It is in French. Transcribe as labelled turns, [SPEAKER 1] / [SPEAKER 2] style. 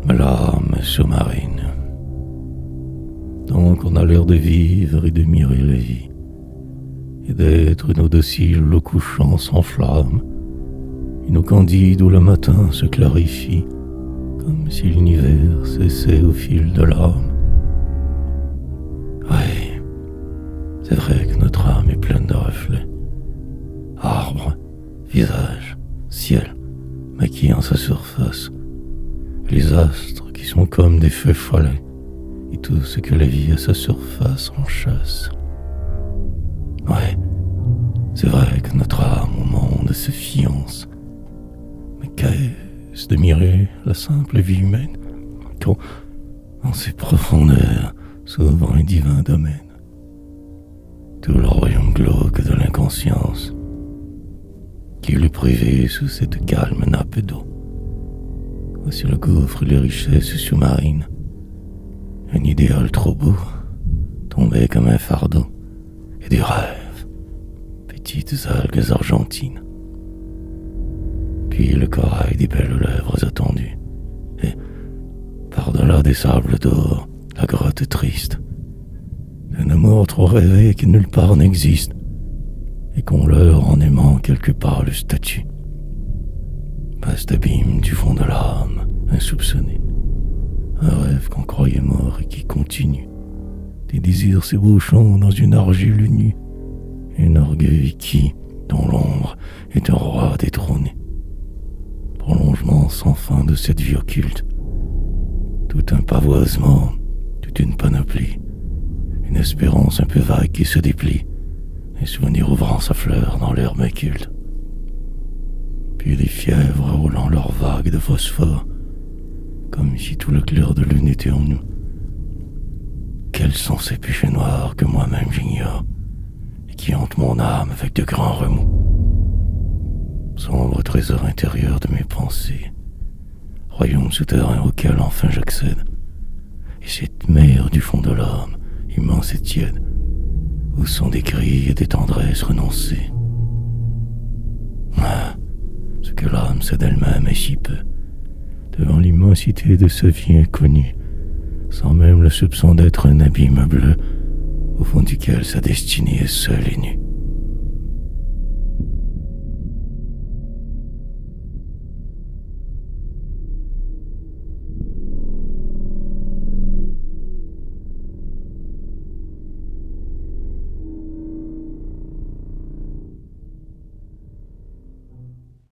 [SPEAKER 1] L'âme sous-marine. Donc on a l'air de vivre et de mirer la vie, et d'être nos dociles le couchant sans flamme, et nos candides où le matin se clarifie, comme si l'univers cessait au fil de l'âme. Oui, c'est vrai que notre âme est pleine de reflets. Arbres, visages, ciel, maquillant sa surface, les astres qui sont comme des feux follets, et tout ce que la vie à sa surface en chasse. Ouais, c'est vrai que notre âme au monde se fiance. Mais qu'est-ce de mirer la simple vie humaine, quand, en ses profondeurs, s'ouvre un divin domaine. Tout le royaume glauque de l'inconscience, qui l'eût privé sous cette calme nappe d'eau. Voici le gouffre des richesses sous-marines. Un idéal trop beau, tombé comme un fardeau, et des rêves, petites algues argentines. Puis le corail des belles lèvres attendues, et, par-delà des sables d'or, la grotte triste, d'un amour trop rêvé qui nulle part n'existe, et qu'on leurre en aimant quelque pâle statue. Vaste abîme du fond de l'âme, insoupçonné, un rêve qu'on croyait mort et qui continue, des désirs s'ébauchant dans une argile nue, un orgueil qui, dans l'ombre, est un roi détrôné. Prolongement sans fin de cette vie occulte, tout un pavoisement, toute une panoplie, une espérance un peu vague qui se déplie, un souvenir ouvrant sa fleur dans l'herbe inculte. Puis les fièvres roulant leurs vagues de phosphore, comme si tout le clair de lune était en nous. Quels sont ces péchés noirs que moi-même j'ignore, et qui hantent mon âme avec de grands remous? Sombre trésor intérieur de mes pensées, royaume souterrain auquel enfin j'accède, et cette mer du fond de l'âme, immense et tiède, où sont des cris et des tendresses renoncées. Ah, ce que l'âme sait d'elle-même est si peu, devant l'immensité de sa vie inconnue, sans même le soupçon d'être un abîme bleu, au fond duquel sa destinée est seule et nue.